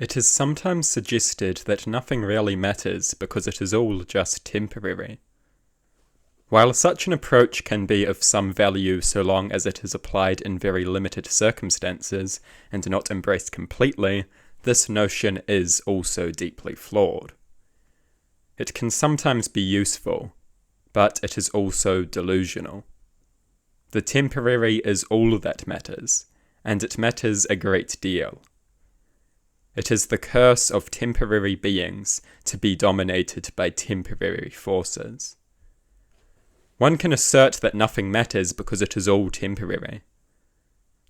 It is sometimes suggested that nothing really matters because it is all just temporary. While such an approach can be of some value so long as it is applied in very limited circumstances and not embraced completely, this notion is also deeply flawed. It can sometimes be useful, but it is also delusional. The temporary is all that matters, and it matters a great deal. It is the curse of temporary beings to be dominated by temporary forces. One can assert that nothing matters because it is all temporary.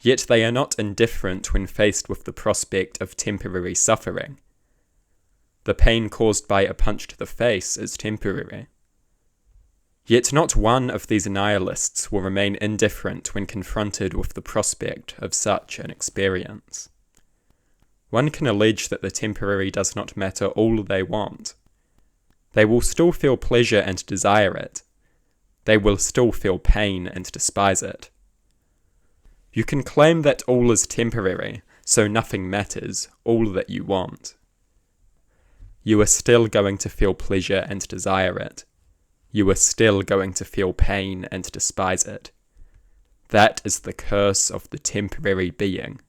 Yet they are not indifferent when faced with the prospect of temporary suffering. The pain caused by a punch to the face is temporary. Yet not one of these nihilists will remain indifferent when confronted with the prospect of such an experience. One can allege that the temporary does not matter all they want. They will still feel pleasure and desire it. They will still feel pain and despise it. You can claim that all is temporary, so nothing matters, all that you want. You are still going to feel pleasure and desire it. You are still going to feel pain and despise it. That is the curse of the temporary being.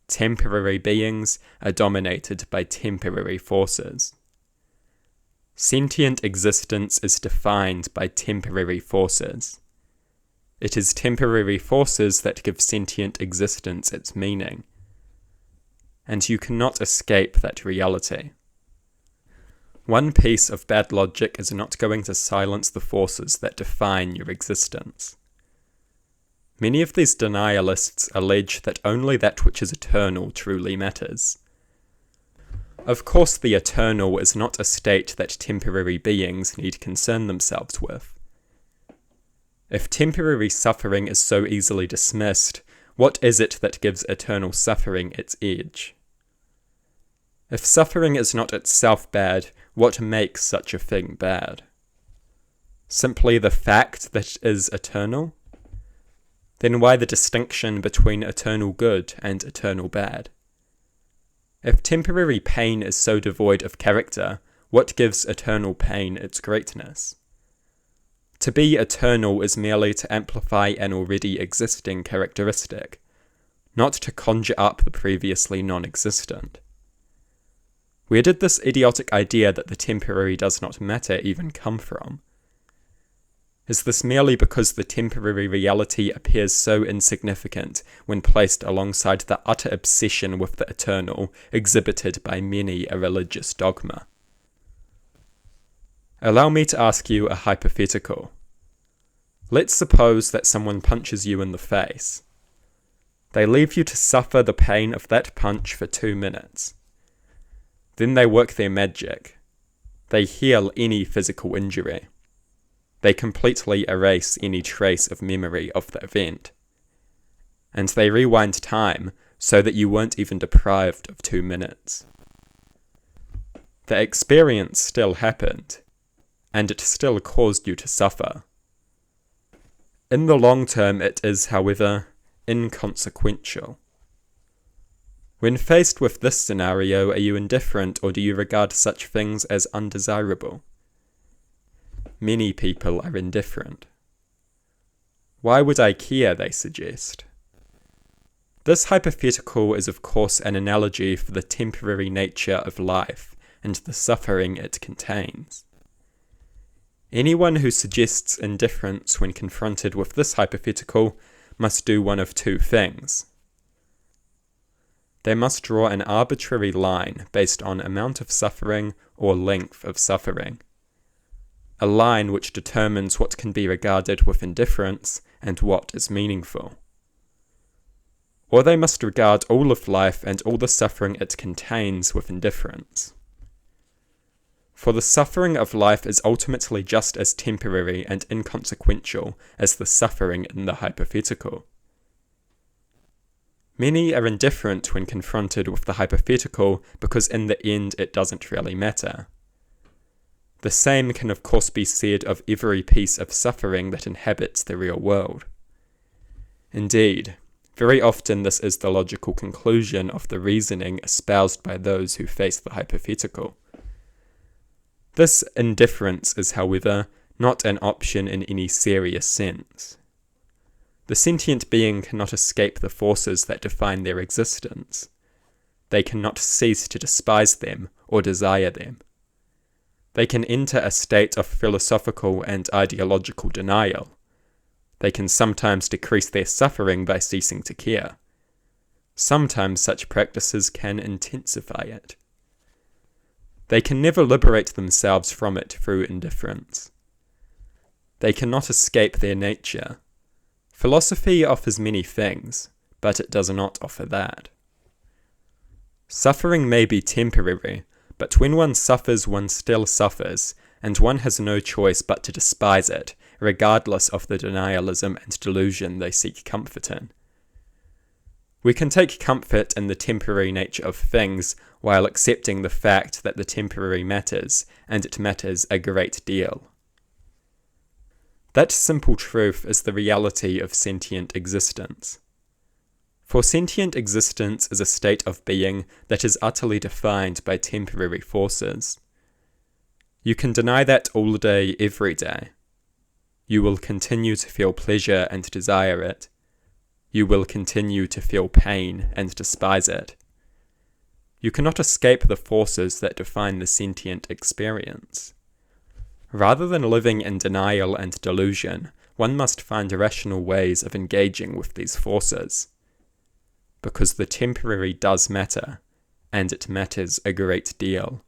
Temporary beings are dominated by temporary forces. Sentient existence is defined by temporary forces. It is temporary forces that give sentient existence its meaning. And you cannot escape that reality. One piece of bad logic is not going to silence the forces that define your existence. Many of these denialists allege that only that which is eternal truly matters. Of course, the eternal is not a state that temporary beings need concern themselves with. If temporary suffering is so easily dismissed, what is it that gives eternal suffering its edge? If suffering is not itself bad, what makes such a thing bad? Simply the fact that it is eternal? Then why the distinction between eternal good and eternal bad? If temporary pain is so devoid of character, what gives eternal pain its greatness? To be eternal is merely to amplify an already existing characteristic, not to conjure up the previously non-existent. Where did this idiotic idea that the temporary does not matter even come from? Is this merely because the temporary reality appears so insignificant when placed alongside the utter obsession with the eternal exhibited by many a religious dogma? Allow me to ask you a hypothetical. Let's suppose that someone punches you in the face. They leave you to suffer the pain of that punch for 2 minutes. Then they work their magic. They heal any physical injury. They completely erase any trace of memory of the event. And they rewind time so that you weren't even deprived of 2 minutes. The experience still happened, and it still caused you to suffer. In the long term, it is, however, inconsequential. When faced with this scenario, are you indifferent or do you regard such things as undesirable? Many people are indifferent. Why would I care, they suggest. This hypothetical is of course an analogy for the temporary nature of life and the suffering it contains. Anyone who suggests indifference when confronted with this hypothetical must do one of two things. They must draw an arbitrary line based on amount of suffering or length of suffering. A line which determines what can be regarded with indifference and what is meaningful. Or they must regard all of life and all the suffering it contains with indifference. For the suffering of life is ultimately just as temporary and inconsequential as the suffering in the hypothetical. Many are indifferent when confronted with the hypothetical because in the end it doesn't really matter. The same can of course be said of every piece of suffering that inhabits the real world. Indeed, Very often this is the logical conclusion of the reasoning espoused by those who face the hypothetical. This indifference is, however, not an option in any serious sense. The sentient being cannot escape the forces that define their existence. They cannot cease to despise them or desire them. They can enter a state of philosophical and ideological denial. They can sometimes decrease their suffering by ceasing to care. Sometimes such practices can intensify it. They can never liberate themselves from it through indifference. They cannot escape their nature. Philosophy offers many things, but it does not offer that. Suffering may be temporary, but when one suffers, one still suffers, and one has no choice but to despise it, regardless of the denialism and delusion they seek comfort in. We can take comfort in the temporary nature of things while accepting the fact that the temporary matters, and it matters a great deal. That simple truth is the reality of sentient existence. For sentient existence is a state of being that is utterly defined by temporary forces. You can deny that all day, every day. You will continue to feel pleasure and desire it. You will continue to feel pain and despise it. You cannot escape the forces that define the sentient experience. Rather than living in denial and delusion, one must find rational ways of engaging with these forces. Because the temporary does matter, and it matters a great deal.